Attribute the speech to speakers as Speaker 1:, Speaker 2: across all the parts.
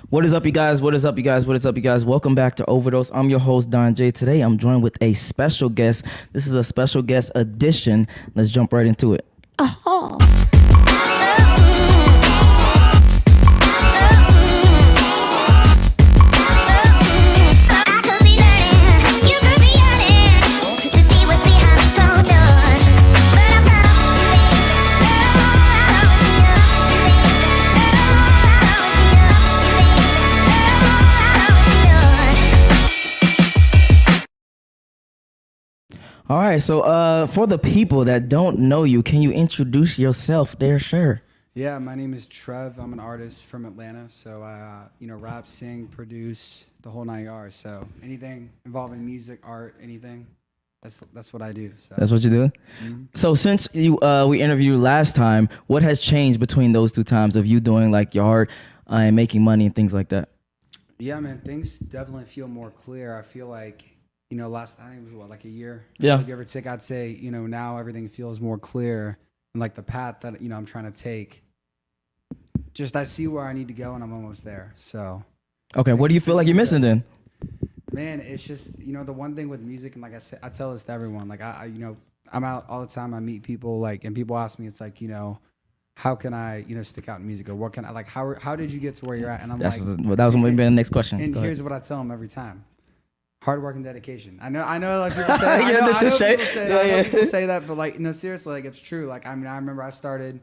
Speaker 1: What is up, you guys? What is up, you guys? What is up, you guys? Welcome back to Overdose. I'm your host, Don Jaye. Today, I'm joined with a special guest. This is a special guest edition. Let's jump right into it. All right, so for the people that don't know you, can you introduce yourself there, sure?
Speaker 2: Yeah, my name is Trev. I'm an artist from Atlanta. So I, rap, sing, produce, the whole 9 yards. So anything involving music, art, anything, that's what I do. So.
Speaker 1: That's what you do?
Speaker 2: Mm-hmm.
Speaker 1: So since you we interviewed last time, what has changed between those two times of you doing like your art and making money and things like that?
Speaker 2: Yeah, man, things definitely feel more clear. I feel like, last time it was like a year?
Speaker 1: Yeah.
Speaker 2: So give or take, I'd say, now everything feels more clear and like the path that, I'm trying to take. Just I see where I need to go and I'm almost there. So.
Speaker 1: Okay, what do you feel like you're missing then?
Speaker 2: Man, it's just, the one thing with music, and like I said, I tell this to everyone, like I'm out all the time. I meet people and people ask me, it's like, how can I, stick out in music, or what can I, like, how did you get to where you're at? And I'm
Speaker 1: that was going to be the next question.
Speaker 2: And here's what I tell them every time. Hard work and dedication. I know like people say, I know people say that, but like, seriously, like it's true. Like, I mean, I remember I started,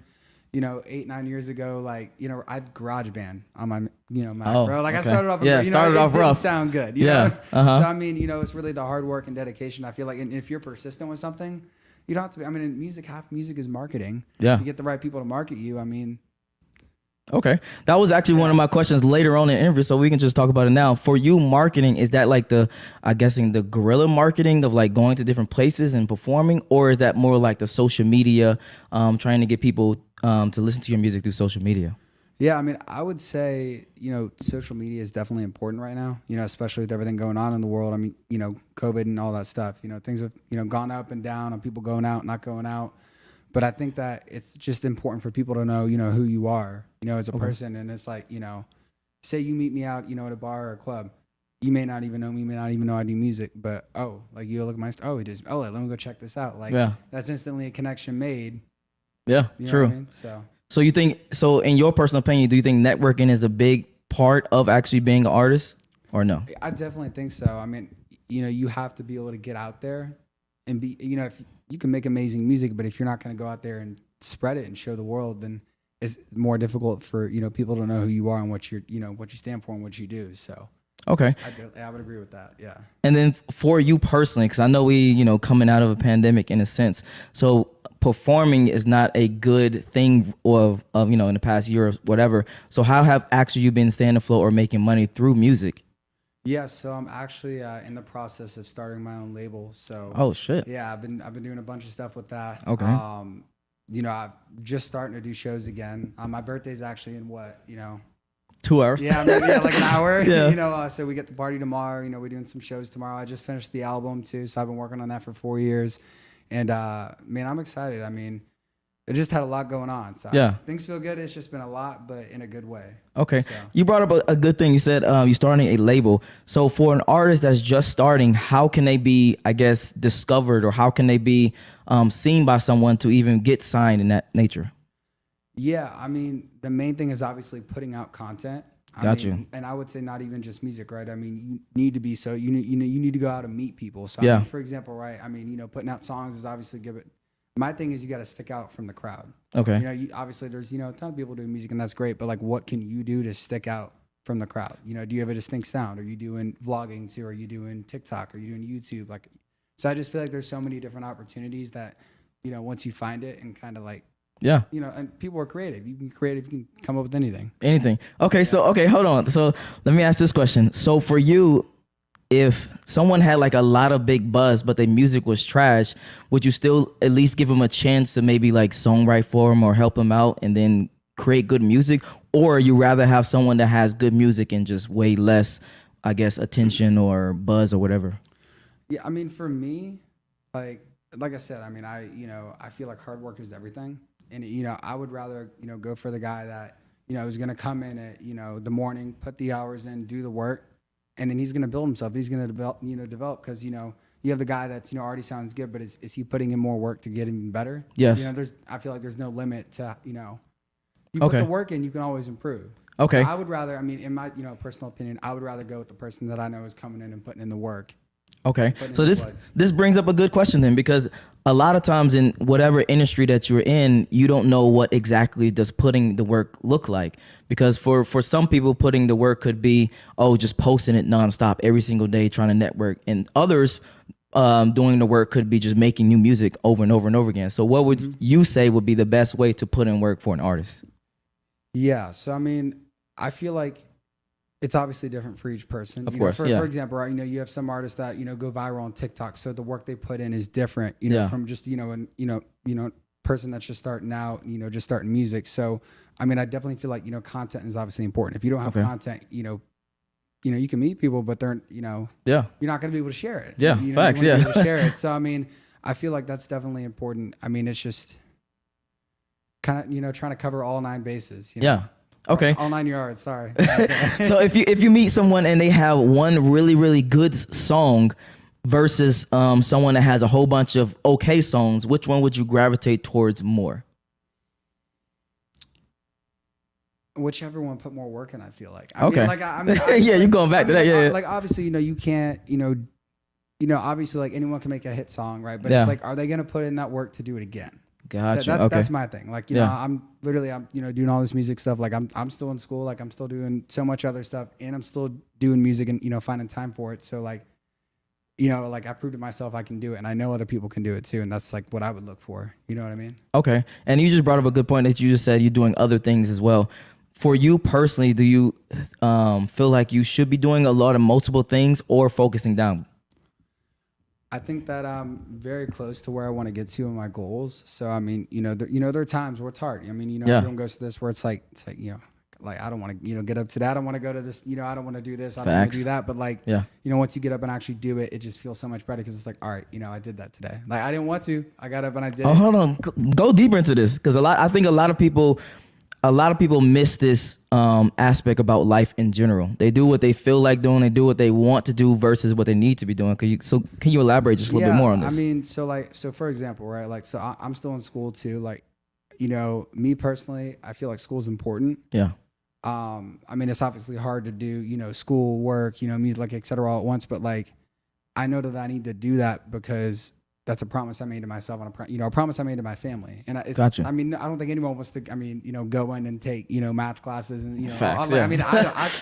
Speaker 2: 8-9 years ago, like, I had garage band on my, Mac, bro. Like I started off,
Speaker 1: it
Speaker 2: didn't
Speaker 1: rough.
Speaker 2: sound good, you know? So, I mean, it's really the hard work and dedication. I feel like, and if you're persistent with something, you don't have to be, I mean, in music, half music is marketing.
Speaker 1: Yeah.
Speaker 2: You get the right people to market you. I mean,
Speaker 1: okay. That was actually one of my questions later on in the interview, so we can just talk about it now. For you, marketing, is that like the guerrilla marketing of like going to different places and performing, or is that more like the social media, trying to get people to listen to your music through social media?
Speaker 2: Yeah, I mean, I would say, social media is definitely important right now, especially with everything going on in the world. I mean, COVID and all that stuff, things have, gone up and down on people going out, not going out. But I think that it's just important for people to know, who you are, as a person. And it's like, say you meet me out, at a bar or a club. You may not even know me, may not even know I do music, but like you look at my he does. Oh, let me go check this out. Like that's instantly a connection made.
Speaker 1: Yeah, true.
Speaker 2: What I mean? So
Speaker 1: you think in your personal opinion, do you think networking is a big part of actually being an artist, or no?
Speaker 2: I definitely think so. I mean, you have to be able to get out there and be, if you can make amazing music, but if you're not going to go out there and spread it and show the world, then it's more difficult for, people to know who you are and what you're, what you stand for and what you do. So.
Speaker 1: Okay.
Speaker 2: I would agree with that. Yeah.
Speaker 1: And then for you personally, because I know we, coming out of a pandemic in a sense, so performing is not a good thing of in the past year or whatever. So how have actually you been staying afloat or making money through music?
Speaker 2: Yeah, so I'm actually in the process of starting my own label. So
Speaker 1: oh shit.
Speaker 2: Yeah, I've been doing a bunch of stuff with that.
Speaker 1: Okay.
Speaker 2: I'm just starting to do shows again. My birthday's actually in
Speaker 1: 2 hours.
Speaker 2: Yeah, like an hour.
Speaker 1: Yeah.
Speaker 2: So we get the party tomorrow. We're doing some shows tomorrow. I just finished the album too, so I've been working on that for 4 years. And man, I'm excited. I mean, it just had a lot going on. So
Speaker 1: yeah,
Speaker 2: things feel good. It's just been a lot, but in a good way.
Speaker 1: Okay.
Speaker 2: So.
Speaker 1: You brought up a good thing. You said you're starting a label. So for an artist that's just starting, how can they be, I guess, discovered, or how can they be seen by someone to even get signed in that nature?
Speaker 2: Yeah, I mean, the main thing is obviously putting out content.
Speaker 1: Got you.
Speaker 2: And I would say not even just music, right? I mean, you need to be you need to go out and meet people. So
Speaker 1: yeah.
Speaker 2: I mean, for example, right? I mean, putting out songs is obviously give it. My thing is you got to stick out from the crowd.
Speaker 1: Okay.
Speaker 2: Obviously there's a ton of people doing music and that's great, but like, what can you do to stick out from the crowd? Do you have a distinct sound? Are you doing vlogging too? Are you doing TikTok? Are you doing YouTube? Like, so I just feel like there's so many different opportunities that once you find it and kind of like.
Speaker 1: Yeah.
Speaker 2: And people are creative. You can be creative. You can come up with anything.
Speaker 1: Okay. Yeah. So, hold on. So let me ask this question. So for you, if someone had like a lot of big buzz, but their music was trash, would you still at least give them a chance to maybe like songwrite for them or help them out and then create good music? Or you rather have someone that has good music and just way less, I guess, attention or buzz or whatever?
Speaker 2: Yeah. I mean, for me, like I said, I mean, I feel like hard work is everything. And, I would rather, go for the guy that, is going to come in at, the morning, put the hours in, do the work, and then he's going to build himself. He's going to develop because, you have the guy that's, already sounds good, but is he putting in more work to get him better?
Speaker 1: Yes.
Speaker 2: I feel like there's no limit to, you put the work in, you can always improve.
Speaker 1: Okay.
Speaker 2: So I would rather, in my, personal opinion, I would rather go with the person that I know is coming in and putting in the work.
Speaker 1: Okay. So this brings up a good question then, because a lot of times in whatever industry that you're in, you don't know what exactly does putting the work look like. Because for some people, putting the work could be, just posting it nonstop every single day, trying to network. And others doing the work could be just making new music over and over and over again. So what would you say would be the best way to put in work for an artist?
Speaker 2: Yeah. So, I feel like it's obviously different for each person.
Speaker 1: Of course,
Speaker 2: for example, right, you have some artists that, go viral on TikTok. So the work they put in is different, from just, person that's just starting out, just starting music. So, I definitely feel like, content is obviously important. If you don't have content, you can meet people, but they're, you're not going to be able to share it.
Speaker 1: Yeah. Facts.
Speaker 2: You be able to share it. So, I feel like that's definitely important. It's just kind of, trying to cover all 9 bases.
Speaker 1: Yeah. Okay.
Speaker 2: All 9 yards. Sorry.
Speaker 1: So if you meet someone and they have one really, really good song versus someone that has a whole bunch of okay songs, which one would you gravitate towards more?
Speaker 2: Whichever one put more work in, I feel like.
Speaker 1: Yeah, you're going back to that. Yeah.
Speaker 2: Like obviously, you can't, obviously like anyone can make a hit song, right? But it's like, are they going to put in that work to do it again?
Speaker 1: Gotcha. Okay.
Speaker 2: That's my thing. Like, I'm doing all this music stuff. Like I'm still in school. Like I'm still doing so much other stuff, and I'm still doing music and, finding time for it. So like, like I proved to myself I can do it, and I know other people can do it too. And that's like what I would look for. You know what I mean?
Speaker 1: Okay. And you just brought up a good point that you just said you're doing other things as well. For you personally, do you feel like you should be doing a lot of multiple things or focusing down?
Speaker 2: I think that I'm very close to where I want to get to in my goals. So, there are times where it's hard. Everyone goes to this where it's like, like I don't want to, get up to that. I don't want to go to this, I don't want to do this. I don't want to do that. But like, once you get up and actually do it, it just feels so much better because it's like, all right, I did that today. Like I didn't want to, I got up and I did it.
Speaker 1: Hold on, go deeper into this because I think a lot of people miss this aspect about life in general. They do what they feel like doing. They do what they want to do versus what they need to be doing. So can you elaborate just a little bit more on this?
Speaker 2: So for example, right? Like, so I'm still in school too. Like, me personally, I feel like school's important.
Speaker 1: Yeah.
Speaker 2: It's obviously hard to do, school, work, music, like, et cetera, all at once. But like, I know that I need to do that because that's a promise I made to myself and a promise I made to my family. And
Speaker 1: Gotcha.
Speaker 2: I don't think anyone wants to, go in and take, math classes and,
Speaker 1: Facts,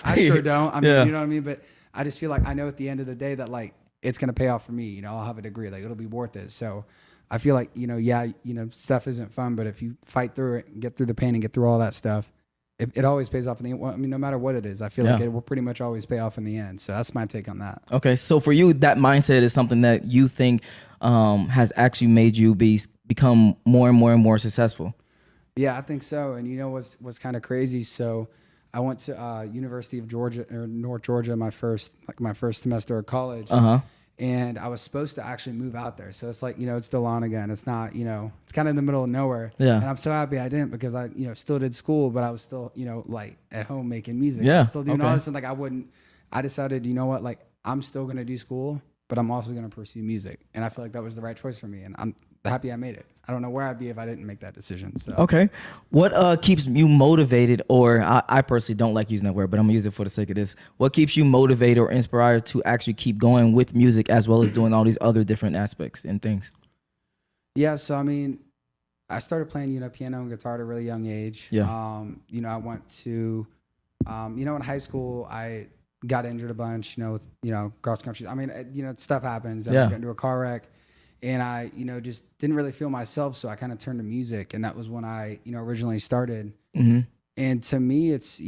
Speaker 2: I sure don't. You know what I mean? But I just feel like I know at the end of the day that like, it's going to pay off for me. I'll have a degree, like it'll be worth it. So I feel like, stuff isn't fun, but if you fight through it and get through the pain and get through all that stuff, it always pays off in the end. No matter what it is, I feel like it will pretty much always pay off in the end. So that's my take on that.
Speaker 1: Okay. So for you, that mindset is something that you think has actually made you become more and more and more successful.
Speaker 2: Yeah, I think so. And what's kind of crazy? So I went to University of Georgia or North Georgia my first semester of college. And I was supposed to actually move out there. So it's like, it's still on again. It's not, it's kind of in the middle of nowhere.
Speaker 1: Yeah.
Speaker 2: And I'm so happy I didn't because I, still did school, but I was still, like at home making music.
Speaker 1: Yeah.
Speaker 2: I was still doing all this. And like, I decided, what, like I'm still going to do school, but I'm also going to pursue music. And I feel like that was the right choice for me. And I'm happy I made it. I don't know where I'd be if I didn't make that decision. So.
Speaker 1: Okay. What keeps you motivated, or I personally don't like using that word, but I'm gonna use it for the sake of this. What keeps you motivated or inspired to actually keep going with music as well as doing all these other different aspects and things?
Speaker 2: Yeah. So, I started playing, piano and guitar at a really young age.
Speaker 1: Yeah.
Speaker 2: I went to, in high school, I got injured a bunch, with, cross country. Stuff happens. I got into a car wreck. And I, just didn't really feel myself. So I kind of turned to music. And that was when I, originally started.
Speaker 1: Mm-hmm.
Speaker 2: And to me, it's,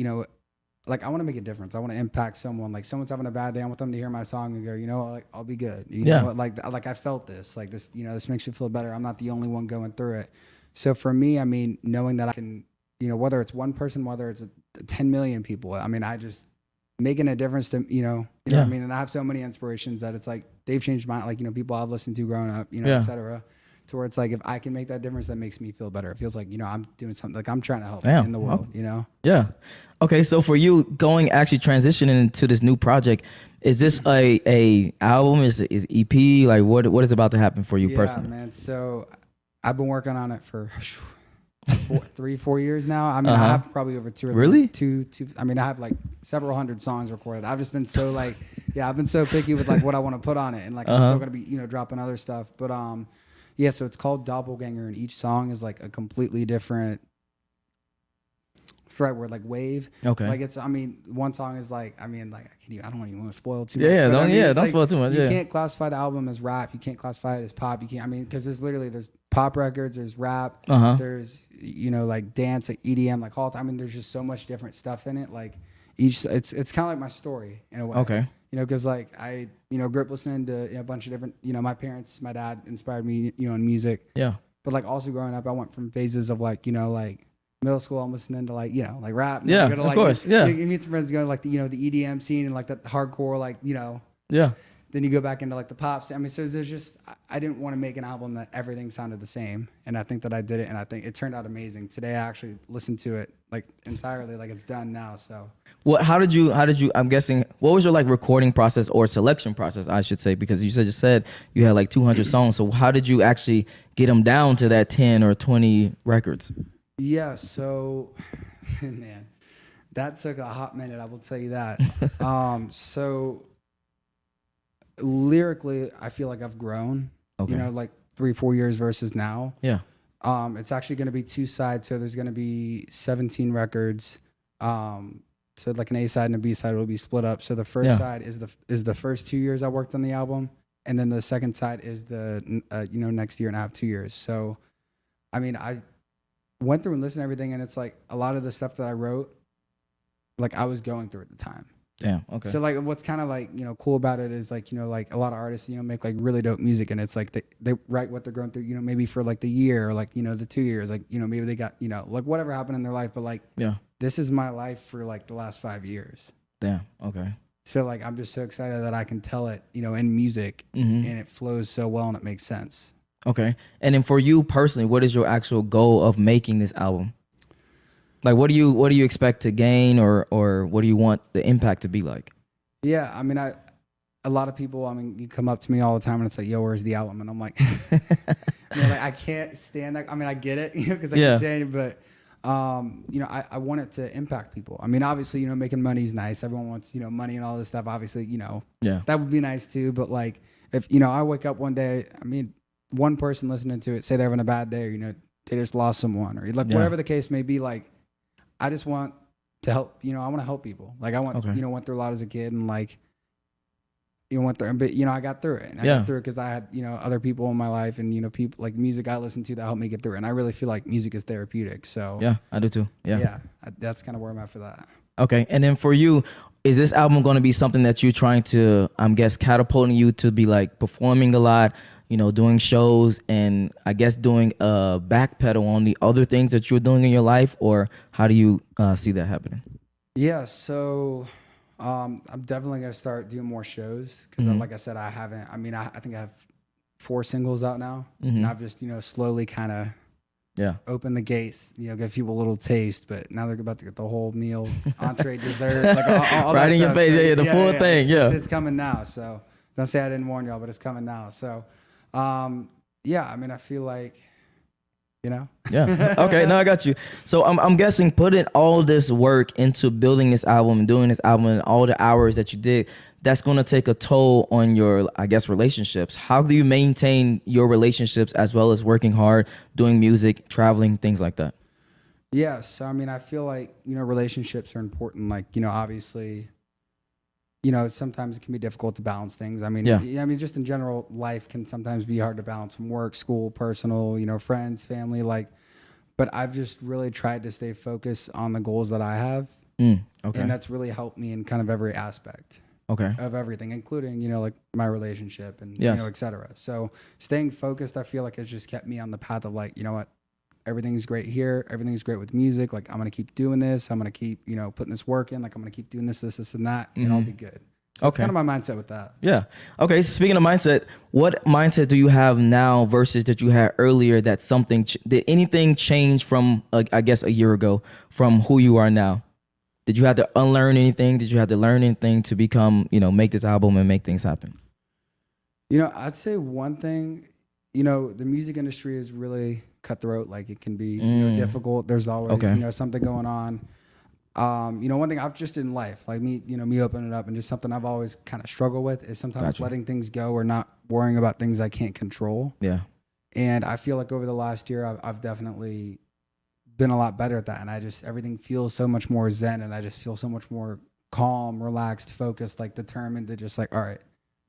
Speaker 2: like, I want to make a difference. I want to impact someone. Like, someone's having a bad day. I want them to hear my song and go, like, I'll be good. You know what? Like I felt this. Like, this, this makes me feel better. I'm not the only one going through it. So for me, knowing that I can, whether it's one person, whether it's 10 million people, I just making a difference to, what I mean? And I have so many inspirations that it's like, they've changed my, like, people I've listened to growing up, et cetera, to where it's like, if I can make that difference, that makes me feel better. It feels like, you know, I'm doing something, like I'm trying to help
Speaker 1: Damn.
Speaker 2: in the world, you know?
Speaker 1: Yeah. Okay. So for you actually transitioning into this new project, is this a album? Is EP? Like what is about to happen for you personally?
Speaker 2: Man. So I've been working on it for 4 years now. I mean, I have probably over two. I mean, I have like several hundred songs recorded. I've just been so like, I've been so picky with like what I want to put on it, and like I'm still gonna be, you know, dropping other stuff. But yeah. So it's called Doppelganger, and each song is like a completely different fretboard, like wave.
Speaker 1: Okay.
Speaker 2: Like it's, I mean, one song is like, I mean, like I don't even want to spoil too much.
Speaker 1: Yeah.
Speaker 2: But
Speaker 1: Don't
Speaker 2: like,
Speaker 1: spoil too much.
Speaker 2: You can't classify the album as rap. You can't classify it as pop. You can't. I mean, because there's pop records, there's rap, there's, you know, like dance, like EDM, like all. I mean, there's just so much different stuff in it. Like it's kind of like my story in a way.
Speaker 1: Okay.
Speaker 2: You know, because like I, you know, grew up listening to a bunch of different. You know, my dad inspired me, you know, in music.
Speaker 1: Yeah.
Speaker 2: But like also growing up, I went from phases of like, you know, like middle school, I'm listening to like, you know, like rap.
Speaker 1: Yeah,
Speaker 2: of
Speaker 1: like, course. Yeah.
Speaker 2: You meet some friends going like the, you know, the EDM scene and like that hardcore, like, you know.
Speaker 1: Yeah.
Speaker 2: Then you go back into like the pops. I mean, so there's just, I didn't want to make an album that everything sounded the same. And I think that I did it, and I think it turned out amazing. Today I actually listened to it like entirely, like it's done now. So
Speaker 1: how did you, I'm guessing, what was your like recording process or selection process, I should say, because you said you had like 200 songs. So how did you actually get them down to that 10 or 20 records?
Speaker 2: Yeah, so man, that took a hot minute, I will tell you that. So lyrically, I feel like I've grown. Okay. You know, like 3-4 years versus now. Yeah. It's actually going to be 2 sides, so there's going to be 17 records. So like an A side and a B side will be split up. So the first side is the first 2 years I worked on the album, and then the second side is the you know, next year and a half, 2 years. So I mean, I went through and listened to everything, and it's like a lot of the stuff that I wrote, like I was going through at the time. Yeah. Okay. So like, what's kind of like, you know, cool about it is like, you know, like a lot of artists, you know, make like really dope music, and it's like they write what they're going through, you know, maybe for like the year or like, you know, the 2 years, like, you know, maybe they got, you know, like whatever happened in their life, but like, this is my life for like the last 5 years. Damn. Okay. So like, I'm just so excited that I can tell it, you know, in music, and it flows so well and it makes sense. Okay. And then for you personally, what is your actual goal of making this album? Like, what do you expect to gain, or what do you want the impact to be like? Yeah, I mean, a lot of people, I mean, you come up to me all the time and it's like, yo, where's the album? And I'm like, you know, like I can't stand that. I mean, I get it, you know, because I keep saying it, but you know, I want it to impact people. I mean, obviously, you know, making money is nice. Everyone wants, you know, money and all this stuff. Obviously, you know, that would be nice too. But like, if, you know, I wake up one day, I mean, one person listening to it, say they're having a bad day, or, you know, they just lost someone, or like whatever the case may be, like, I just want to help, you know, I want to help people. Like I want, you know, went through a lot as a kid, and like, you know, went through, but you know, I got through it. And I got through it because I had, you know, other people in my life, and, you know, people like music I listened to that helped me get through it. And I really feel like music is therapeutic. So yeah, I do too. Yeah. That's kind of where I'm at for that. Okay. And then for you, is this album going to be something that you're trying to, I'm guess, catapulting you to be like performing a lot, you know, doing shows, and I guess doing a backpedal on the other things that you're doing in your life, or how do you see that happening? Yeah, so I'm definitely going to start doing more shows, because like I said, I think I have 4 singles out now, and I've just, you know, slowly kind of open the gates, you know, give people a little taste, but now they're about to get the whole meal, entree, dessert, like all right that in stuff. Your face, so, the full thing, it's coming now, so don't say I didn't warn y'all, but it's coming now, so I mean, I feel like, you know. Yeah. Okay. No, I got you. So I'm guessing putting all this work into building this album and doing this album and all the hours that you did, that's going to take a toll on your, I guess, relationships. How do you maintain your relationships as well as working hard, doing music, traveling, things like that? Yeah. So, I mean, I feel like, you know, relationships are important. Like, you know, obviously, you know, sometimes it can be difficult to balance things. I mean, I mean, just in general, life can sometimes be hard to balance from work, school, personal, you know, friends, family, like, but I've just really tried to stay focused on the goals that I have. Okay. And that's really helped me in kind of every aspect of everything, including, you know, like my relationship and, you know, et cetera. So staying focused, I feel like has just kept me on the path of like, you know what, everything's great here. Everything's great with music. Like, I'm going to keep doing this. I'm going to keep, you know, putting this work in. Like, I'm going to keep doing this, and that, and I'll be good. So it's kind of my mindset with that.
Speaker 1: Yeah. Okay. So speaking of mindset, what mindset do you have now versus that you had earlier? That something did anything change from I guess a year ago from who you are now? Did you have to unlearn anything? Did you have to learn anything to become, make this album and make things happen?
Speaker 2: I'd say one thing, the music industry is really cutthroat. Like it can be difficult. There's always, something going on. One thing I've just in life, like me opening it up and just something I've always kind of struggled with is sometimes letting things go or not worrying about things I can't control.
Speaker 1: Yeah.
Speaker 2: And I feel like over the last year, I've definitely been a lot better at that. And everything feels so much more zen, and I just feel so much more calm, relaxed, focused, like determined to just like, all right,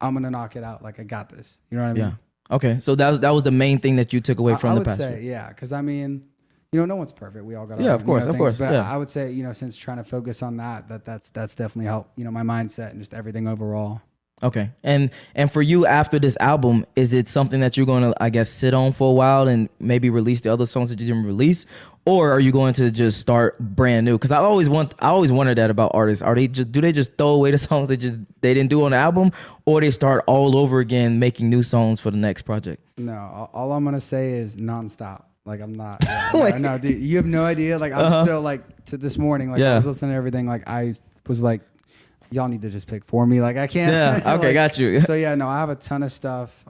Speaker 2: I'm going to knock it out. Like I got this. You know what I mean?
Speaker 1: Yeah. Okay. So that was the main thing that you took away from the past.
Speaker 2: I would say, yeah. Cause I mean, no one's perfect. We all got
Speaker 1: of course.
Speaker 2: But
Speaker 1: yeah.
Speaker 2: I would say, since trying to focus on that's definitely helped, my mindset and just everything overall.
Speaker 1: Okay. And for you after this album, is it something that you're going to, I guess, sit on for a while and maybe release the other songs that you didn't release? Or are you going to just start brand new? Because I always wondered that about artists. Do they just throw away the songs they didn't do on the album, or they start all over again making new songs for the next project?
Speaker 2: No, all I'm gonna say is nonstop. Like I'm not. Yeah, no, dude, you have no idea. Like I'm still like to this morning. Like I was listening to everything. Like I was like, y'all need to just pick for me. Like I can't.
Speaker 1: Yeah. Okay. Got you.
Speaker 2: So yeah, no, I have a ton of stuff.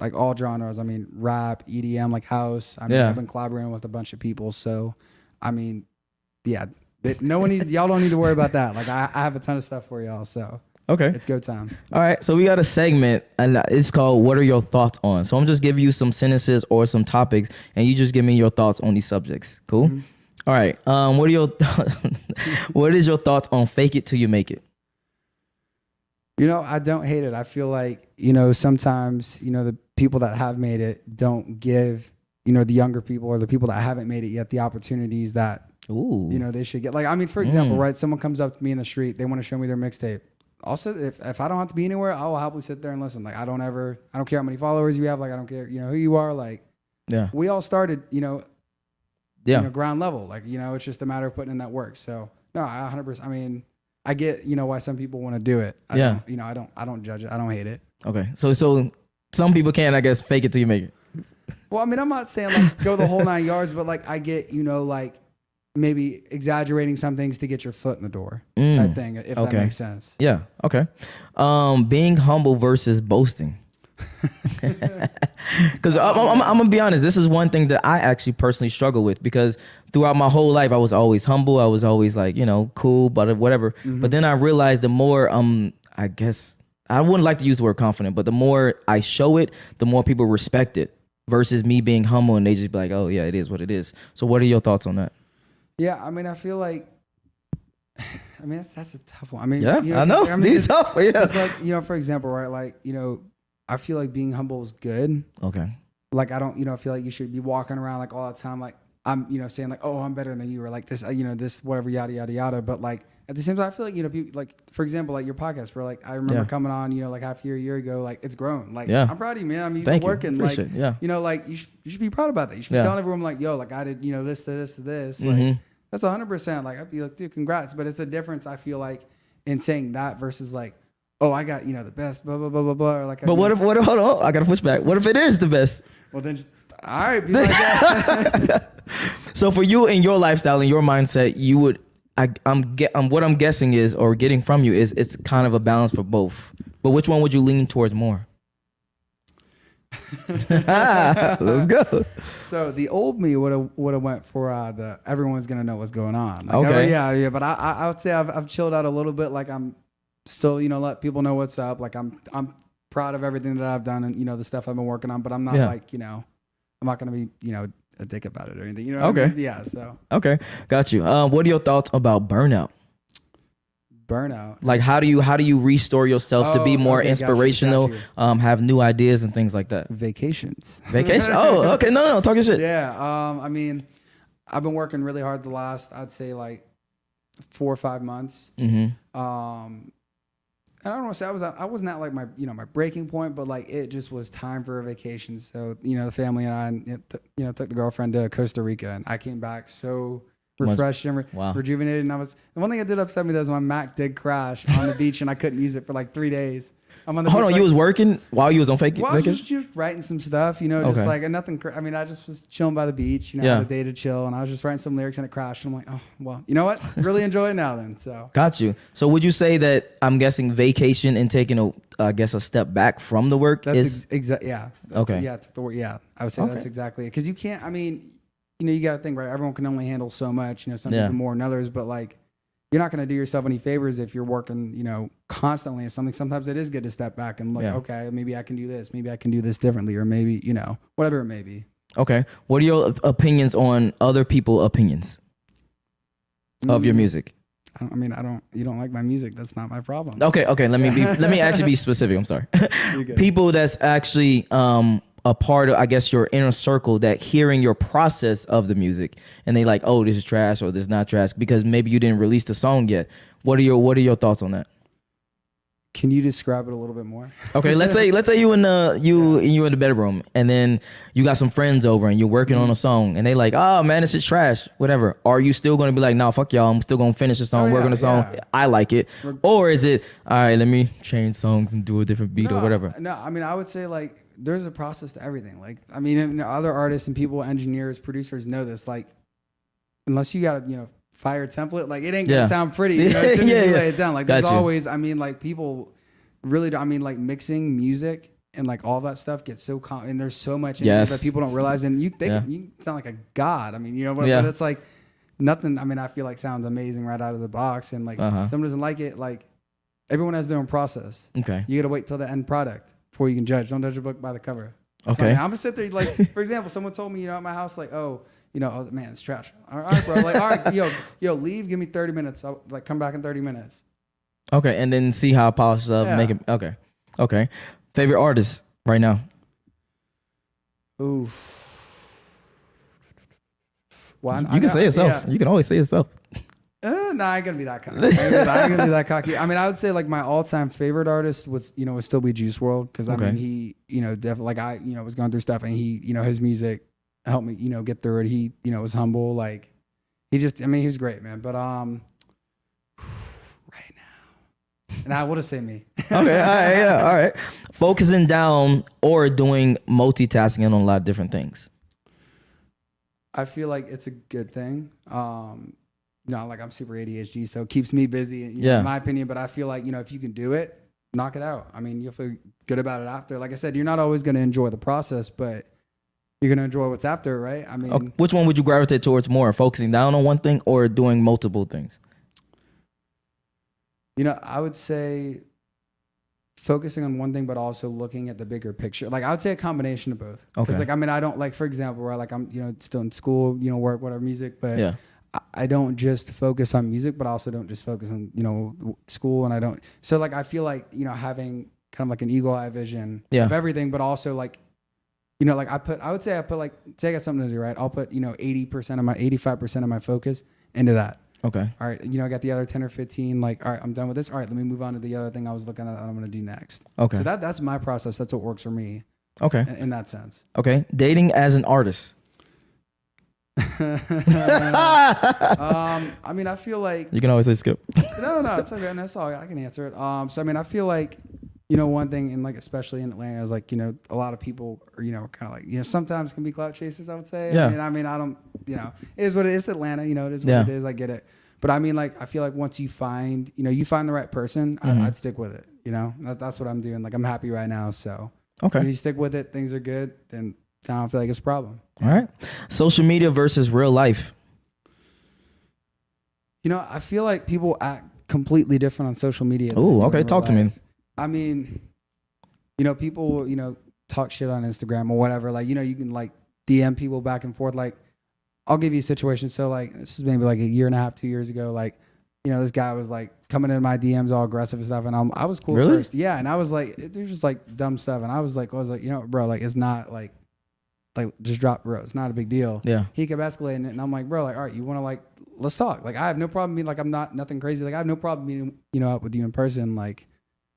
Speaker 2: Like all genres. I mean, rap, EDM, like house. I mean, I've been collaborating with a bunch of people. So, I mean, yeah, y'all don't need to worry about that. Like I have a ton of stuff for y'all. So
Speaker 1: okay,
Speaker 2: it's go time.
Speaker 1: All right, so we got a segment, and it's called "What Are Your Thoughts On?" So I'm just giving you some sentences or some topics, and you just give me your thoughts on these subjects. Cool. Mm-hmm. All right. What is your thoughts on "Fake It Till You Make It"?
Speaker 2: I don't hate it. I feel like, sometimes, the people that have made it don't give, the younger people or the people that haven't made it yet the opportunities that, they should get. Like, I mean, for example, right, someone comes up to me in the street, they want to show me their mixtape. Also, if I don't have to be anywhere, I will happily sit there and listen. Like, I don't care how many followers you have. Like, I don't care, who you are. Like, we all started, ground level. Like, it's just a matter of putting in that work. So, no, 100%. I mean, I get, why some people want to do it. I don't judge it. I don't hate it.
Speaker 1: Okay. So some people can, I guess, fake it till you make it.
Speaker 2: Well, I mean, I'm not saying like go the whole 9 yards, but like I get, like maybe exaggerating some things to get your foot in the door type thing, if that makes sense.
Speaker 1: Yeah. Okay. Being humble versus boasting. Because I'm gonna be honest, this is one thing that I actually personally struggle with, because throughout my whole life I was always humble. I was always like, cool, but whatever. Mm-hmm. But then I realized the more I guess I wouldn't like to use the word confident, but the more I show it, the more people respect it, versus me being humble and they just be like, oh yeah, it is what it is. So what are your thoughts on that?
Speaker 2: Yeah, I mean, I feel like, that's a tough one. I mean,
Speaker 1: I know. These tough. Yeah.
Speaker 2: It's like, for example, right? Like, I feel like being humble is good.
Speaker 1: Okay.
Speaker 2: Like, I don't, feel like you should be walking around like all the time, like I'm, saying like, oh, I'm better than you, or like this, this, whatever, yada, yada, yada. But like, at the same time, I feel like, people, like, for example, like your podcast, where like, I remember coming on, like half a year ago, like it's grown. Like, I'm proud of you, man. I mean, you've been working. Like, like you should be proud about that. You should be telling everyone like, yo, like I did, this to this to this. Like, that's 100%. Like, I'd be like, dude, congrats. But it's a difference, I feel like, in saying that versus like, oh, I got, the best, blah, blah, blah, blah, blah. Or like,
Speaker 1: but what if, hold on, I got to push back. What if it is the best?
Speaker 2: Well, then, all right, be like that.
Speaker 1: So for you and your lifestyle and your mindset, you would, what I'm guessing is, or getting from you is, it's kind of a balance for both. But which one would you lean towards more? Let's go.
Speaker 2: So the old me would have went for the everyone's gonna know what's going on. Like,
Speaker 1: okay.
Speaker 2: Yeah. But I would say I've chilled out a little bit. Like I'm still, let people know what's up. Like I'm proud of everything that I've done and the stuff I've been working on. But I'm not like I'm not gonna be a dick about it or anything.
Speaker 1: Okay.
Speaker 2: What I mean? Yeah. So
Speaker 1: okay, got you. What are your thoughts about burnout?
Speaker 2: Burnout.
Speaker 1: Like how do you restore yourself to be more inspirational, got you. Have new ideas and things like that?
Speaker 2: Vacations.
Speaker 1: Vacation? Oh, okay. No, talking shit.
Speaker 2: Yeah. I mean, I've been working really hard the last, I'd say like 4 or 5 months.
Speaker 1: Mm-hmm.
Speaker 2: I don't want to say I wasn't at like my my breaking point, but like it just was time for a vacation. So the family and I took the girlfriend to Costa Rica, and I came back so refreshed and
Speaker 1: Wow.
Speaker 2: rejuvenated. And the one thing that did upset me though is my Mac did crash on the beach and I couldn't use it for like 3 days. I'm on the
Speaker 1: Hold
Speaker 2: beach,
Speaker 1: on,
Speaker 2: like,
Speaker 1: you was working while you was on
Speaker 2: well, I was
Speaker 1: vacation?
Speaker 2: just writing some stuff, just
Speaker 1: Okay.
Speaker 2: like nothing. I mean, I just was chilling by the beach,
Speaker 1: Yeah.
Speaker 2: had a day to chill, and I was just writing some lyrics and it crashed. And I'm like, oh, well, you know what? Really enjoy it now then. So
Speaker 1: Got you. So would you say that I'm guessing vacation and taking a step back from the work
Speaker 2: that's
Speaker 1: is
Speaker 2: exactly, yeah.
Speaker 1: Okay.
Speaker 2: Yeah, I would say that's exactly it. Because you can't, I mean, you got to think, right? Everyone can only handle so much, some
Speaker 1: Yeah.
Speaker 2: people more than others, but like, you're not going to do yourself any favors if you're working, constantly at something. Sometimes it is good to step back and look, okay, maybe I can do this. Maybe I can do this differently, or maybe, whatever it may be.
Speaker 1: Okay. What are your opinions on other people's opinions of your music?
Speaker 2: You don't like my music. That's not my problem.
Speaker 1: Okay. Let me actually be specific. I'm sorry.
Speaker 2: You're good.
Speaker 1: People that's actually a part of, I guess, your inner circle that hearing your process of the music and they like, oh, this is trash or this is not trash because maybe you didn't release the song yet. What are your thoughts on that?
Speaker 2: Can you describe it a little bit more?
Speaker 1: Okay, let's say you in the bedroom and then you got some friends over and you're working on a song and they like, oh man, this is trash, whatever. Are you still gonna be like, nah, fuck y'all, I'm still gonna finish the song, work on the song, I like it? Or is it, all right, let me change songs and do a different beat or whatever?
Speaker 2: No, I would say like there's a process to everything. Like, other artists and people, engineers, producers know this. Like, unless you got a fire template, like it ain't gonna sound pretty. As soon as you lay it down, like there's always. Like people really. Like mixing music and like all that stuff gets so and there's so much in it that people don't realize. And you sound like a god. But it's like nothing. I feel like sounds amazing right out of the box. And like someone doesn't like it. Like everyone has their own process.
Speaker 1: Okay,
Speaker 2: you gotta wait till the end product before you can judge. Don't judge a book by the cover. That's
Speaker 1: okay.
Speaker 2: I'm gonna sit there like, for example, someone told me, at my house, like, oh, man, it's trash. All right, bro. Like, all right, yo, leave. Give me 30 minutes. I'll come back in 30 minutes.
Speaker 1: Okay, and then see how polished up, make it. Okay. Favorite artist right now?
Speaker 2: Oof. Well,
Speaker 1: You can say yourself. You can always say yourself.
Speaker 2: No, I ain't gonna be that cocky. I would say like my all-time favorite artist would still be Juice WRLD because he, definitely like I, was going through stuff and he, his music helped me, get through it. He, was humble. Like he was great, man. But right now, and I would have say me.
Speaker 1: Okay, all right, all right. Focusing down or doing multitasking on a lot of different things.
Speaker 2: I feel like it's a good thing. Like I'm super ADHD, so it keeps me busy, in my opinion. But I feel like, if you can do it, knock it out. You'll feel good about it after. Like I said, you're not always going to enjoy the process, but you're going to enjoy what's after, right?
Speaker 1: Okay. Which one would you gravitate towards more, focusing down on one thing or doing multiple things?
Speaker 2: I would say focusing on one thing, but also looking at the bigger picture. Like I would say a combination of both. Because I don't like, for example, where like I'm, still in school, work, whatever, music, but I don't just focus on music, but also don't just focus on, school. And I don't, so like, I feel like, having kind of like an eagle eye vision of everything, but also like, like I would say I put like, say I got something to do, right? I'll put, 85% of my focus into that.
Speaker 1: Okay.
Speaker 2: All right. I got the other 10 or 15, like, all right, I'm done with this. All right, let me move on to the other thing I was looking at that I'm going to do next.
Speaker 1: Okay.
Speaker 2: So that's my process. That's what works for me.
Speaker 1: Okay.
Speaker 2: In that sense.
Speaker 1: Okay. Dating as an artist.
Speaker 2: I feel like
Speaker 1: you can always say skip.
Speaker 2: No, it's okay. That's all. I can answer it. I feel like, one thing, and like especially in Atlanta, is like, a lot of people are, kind of like, sometimes can be clout chasers, I would say.
Speaker 1: Yeah.
Speaker 2: I don't, it is what it is. Atlanta, it is what it is. I get it. But I feel like once you find, you find the right person, I'd stick with it. That's what I'm doing. Like I'm happy right now. So
Speaker 1: okay,
Speaker 2: if you stick with it, things are good. Then I don't feel like it's a problem.
Speaker 1: All right. Social media versus real life.
Speaker 2: I feel like people act completely different on social media.
Speaker 1: Oh, okay. Talk to me.
Speaker 2: People, talk shit on Instagram or whatever. Like, you can like DM people back and forth. Like, I'll give you a situation. So like, this is maybe like a year and a half, 2 years ago. Like, this guy was like coming in my DMs all aggressive and stuff. And I was cool at first. Yeah. And I was like, there's just like dumb stuff. And I was like, bro, like, it's not like just drop, bro. It's not a big deal.
Speaker 1: Yeah.
Speaker 2: He kept escalating it. And I'm like, bro, like, all right, you want to like, let's talk. Like, I have no problem being like, I'm not nothing crazy. Like, I have no problem meeting, up with you in person. Like,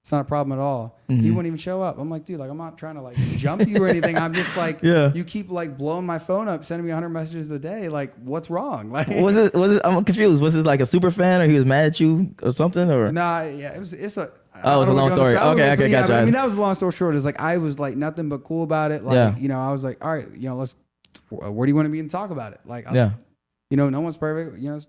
Speaker 2: It's not a problem at all. He wouldn't even show up. I'm like, dude, like, I'm not trying to like jump you or anything. I'm just like, you keep like blowing my phone up, sending me 100 messages a day. Like, what's wrong? Like,
Speaker 1: was it? I'm confused. Was it like a super fan, or he was mad at you or something, or?
Speaker 2: Nah, yeah, it's a.
Speaker 1: Oh, it's a long story. Okay, gotcha.
Speaker 2: I mean, that was a long story short. It's like I was like nothing but cool about it. Like, you know, I was like, all right, you know, where do you want to be and talk about it? Like, you know, no one's perfect. You know,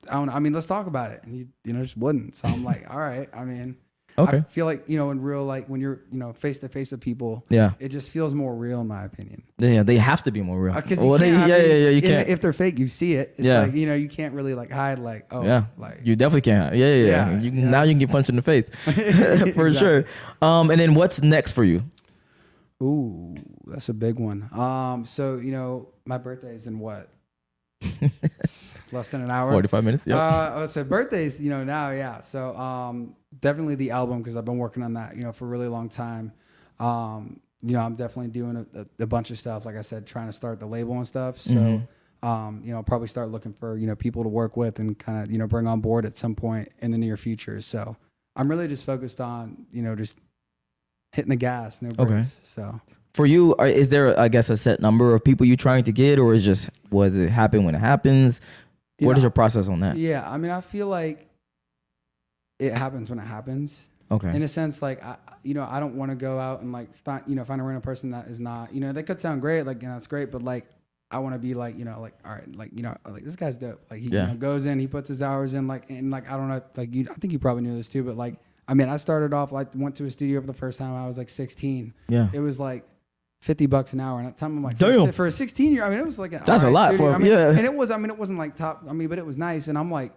Speaker 2: I mean, let's talk about it. And he, you know, just wouldn't. So I'm like, all right. I mean, I feel like, you know, in real, like when you're, you know, face to face with people, it just feels more real in my opinion.
Speaker 1: Yeah, they have to be more real.
Speaker 2: Because you can't. You can't. If they're fake, you see it. It's like, you know, you can't really like hide like, oh, like
Speaker 1: you definitely can't. Yeah. Now you can get punched in the face for sure. And then what's next for you?
Speaker 2: Ooh, that's a big one. So, you know, my birthday is in what? Less than an hour.
Speaker 1: 45 minutes. Yeah.
Speaker 2: So birthdays, you know, now, So, definitely the album, because I've been working on that, you know, for a really long time. You know, I'm definitely doing a bunch of stuff. Like I said, trying to start the label and stuff. So, you know, probably start looking for, you know, people to work with and kind of, you know, bring on board at some point in the near future. So I'm really just focused on, you know, just hitting the gas, no brakes. So.
Speaker 1: For you, is there, I guess, a set number of people you're trying to get, or is just, was it happen when it happens? What is your process on that?
Speaker 2: Yeah, I mean, I feel like it happens when it happens.
Speaker 1: Okay.
Speaker 2: In a sense, like, you know, I don't want to go out and like find a random person that is not, you know, they could sound great, like, you know, it's great, but like, I want to be like, you know, like, all right, like, you know, like this guy's dope. Like, he you know, goes in, he puts his hours in, like, and like, I don't know, like, I think you probably knew this too, but like, I mean, I started off, like, went to a studio for the first time I was like 16. Yeah. It was like $50 an hour, and at the time I'm like, damn, for a 16-year, I mean, it was like that's a lot studio. And it was, I mean, it wasn't like top, I mean, but it was nice, and I'm like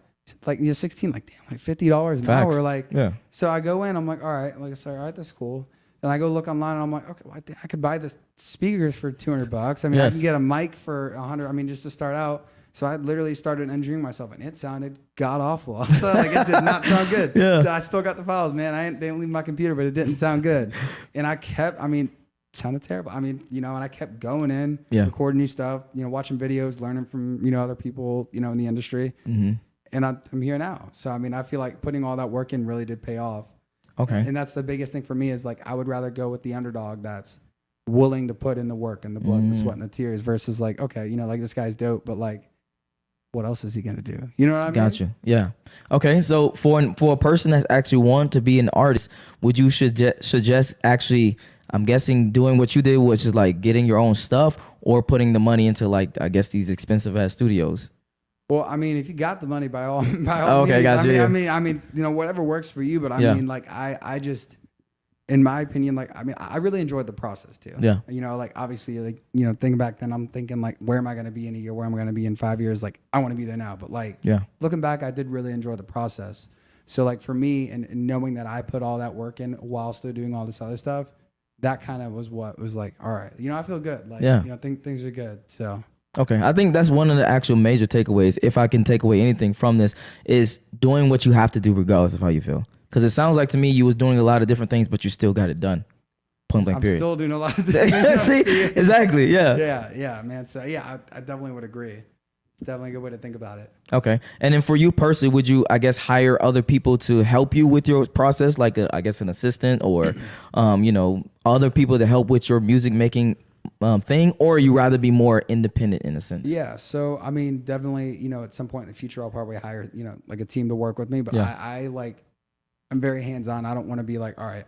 Speaker 2: you're 16, like damn, like $50 an hour, like So I go in, I'm like, all right, like, so all right, that's cool. And I go look online, and I'm like, okay, well, I could buy the speakers for $200. I mean, I can get a mic for $100. I mean, just to start out. So I literally started engineering myself, and it sounded god awful. So like, it did not sound good. I still got the files, man. They didn't leave my computer, but it didn't sound good. And I kept, I mean, sounded terrible. I mean, you know, and I kept going in, recording new stuff, you know, watching videos, learning from, you know, other people, you know, in the industry. And I'm here now. So, I mean, I feel like putting all that work in really did pay off. Okay. And that's the biggest thing for me is like, I would rather go with the underdog that's willing to put in the work and the blood, the sweat and the tears versus like, okay, you know, like this guy's dope, but like, what else is he going to do? You know what I mean?
Speaker 1: Gotcha. Yeah. Okay. So for a person that's actually want to be an artist, would you suggest actually, I'm guessing doing what you did, which is like getting your own stuff or putting the money into like, I guess these expensive ass studios?
Speaker 2: Well, I mean, if you got the money, by all means.
Speaker 1: Gotcha.
Speaker 2: I mean, you know, whatever works for you. But I mean, like, I just, in my opinion, like, I mean, I really enjoyed the process too. Yeah. You know, like, obviously, like, you know, thinking back then, I'm thinking like, where am I going to be in a year? Where am I going to be in 5 years? Like, I want to be there now. But like, looking back, I did really enjoy the process. So like for me, and knowing that I put all that work in while still doing all this other stuff, that kind of was what was like, all right, you know, I feel good. Like, you know, things are good. So.
Speaker 1: Okay. I think that's one of the actual major takeaways. If I can take away anything from this is doing what you have to do regardless of how you feel. Because it sounds like to me you was doing a lot of different things, but you still got it done. Point blank period.
Speaker 2: I'm still doing a lot of different things.
Speaker 1: See, exactly. Yeah.
Speaker 2: Yeah, man. So yeah, I definitely would agree. It's definitely a good way to think about it.
Speaker 1: Okay. And then for you personally, would you, I guess, hire other people to help you with your process, like I guess an assistant or, you know, other people to help with your music making thing, or you rather be more independent in a sense? Yeah.
Speaker 2: So, I mean, definitely, you know, at some point in the future, I'll probably hire, you know, like a team to work with me, but I like, I'm very hands-on. I don't want to be like, all right,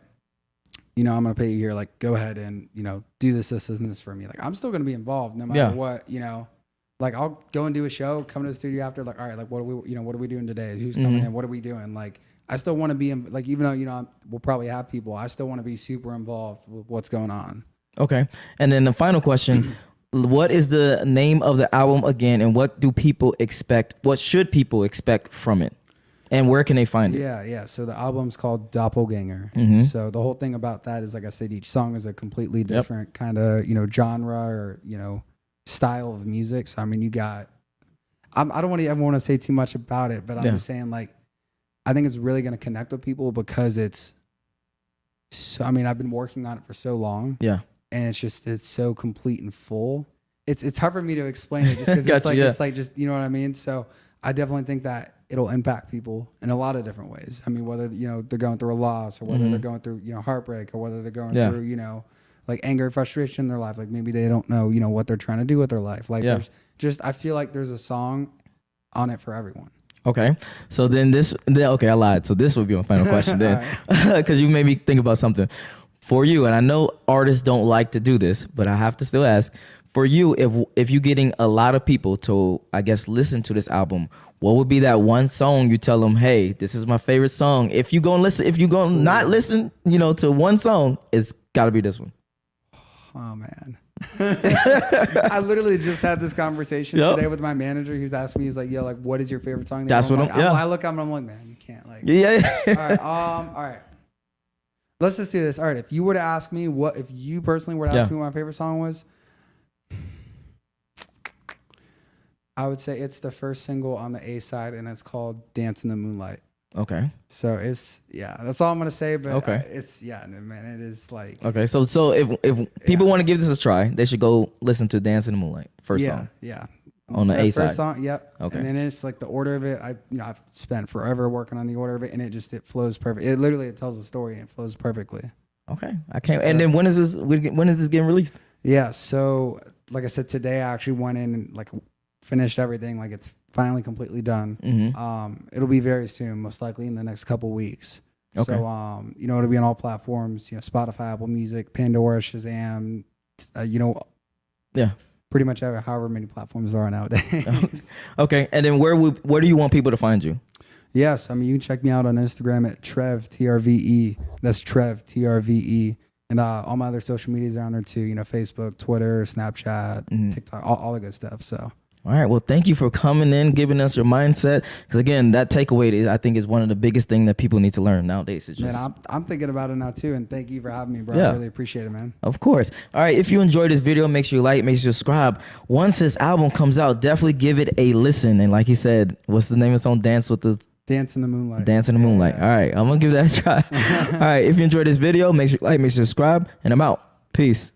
Speaker 2: you know, I'm going to pay you here. Like, go ahead and, you know, do this and this for me. Like, I'm still going to be involved no matter what, you know, like I'll go and do a show, come to the studio after, like, all right, like, what are we doing today? Who's coming in? What are we doing? Like, I still want to be in, like, even though, you know, we'll probably have people, I still want to be super involved with what's going on.
Speaker 1: Okay. And then the final question, what is the name of the album again, and what do people expect? What should people expect from it? And where can they find it?
Speaker 2: Yeah. So the album's called Doppelganger. So the whole thing about that is, like I said, each song is a completely different kind of, you know, genre or, you know, style of music. So, I mean, you got, I don't ever want to say too much about it, but I'm just saying, like, I think it's really going to connect with people because it's so, I mean, I've been working on it for so long. Yeah. And it's so complete and full. It's hard for me to explain it just because it's like just, you know what I mean? So I definitely think that it'll impact people in a lot of different ways. I mean, whether, you know, they're going through a loss, or whether they're going through, you know, heartbreak, or whether they're going through, you know, like anger, frustration in their life. Like maybe they don't know, you know, what they're trying to do with their life. Like there's just, I feel like there's a song on it for everyone.
Speaker 1: Okay. So then okay, I lied. So this would be my final question then, because you made me think about something. For you, and I know artists don't like to do this, but I have to still ask, for you, if you're getting a lot of people to, I guess, listen to this album, what would be that one song you tell them, hey, this is my favorite song? If you gonna listen, if you gonna not listen, you know, to one song, it's got to be this one.
Speaker 2: Oh man. I literally just had this conversation today with my manager. He was asking me, he's like, yo, like, what is your favorite song?
Speaker 1: That's what
Speaker 2: I look at him and I'm like, man, you can't, like. All right. Let's just do this. All right. If you were to ask me if you personally were to ask me what my favorite song was, I would say it's the first single on the A side, and it's called Dance in the Moonlight.
Speaker 1: Okay.
Speaker 2: So it's, that's all I'm going to say, but it's, man, it is like.
Speaker 1: Okay. So if people want to give this a try, they should go listen to Dance in the Moonlight, first song.
Speaker 2: Yeah.
Speaker 1: On the A side.
Speaker 2: First song, yep.
Speaker 1: Okay.
Speaker 2: And then it's like the order of it. I've spent forever working on the order of it, and it flows perfect. It tells a story, and it flows perfectly.
Speaker 1: Okay. I can't. So, and then when is this getting released?
Speaker 2: Yeah. So like I said, today I actually went in and like finished everything. Like it's finally completely done. Mm-hmm. It'll be very soon, most likely in the next couple weeks. Okay. So you know, it'll be on all platforms. You know, Spotify, Apple Music, Pandora, Shazam. You know. Yeah. Pretty much however many platforms there are nowadays.
Speaker 1: Okay. And then where do you want people to find you?
Speaker 2: Yes. I mean, you can check me out on Instagram at Trev, TRVE. That's Trev, TRVE. And all my other social medias are on there too. You know, Facebook, Twitter, Snapchat, TikTok, all the good stuff. So.
Speaker 1: All right. Well, thank you for coming in, giving us your mindset. Because again, that takeaway, I think, is one of the biggest things that people need to learn nowadays. It's just,
Speaker 2: man, I'm thinking about it now too. And thank you for having me, bro. I really appreciate it, man.
Speaker 1: Of course. All right. If you enjoyed this video, make sure you like, make sure you subscribe. Once his album comes out, definitely give it a listen. And like he said, what's the name of the song? Dance in the Moonlight. Dance in the Moonlight. All right. I'm going to give that a try. All right. If you enjoyed this video, make sure you like, make sure you subscribe. And I'm out. Peace.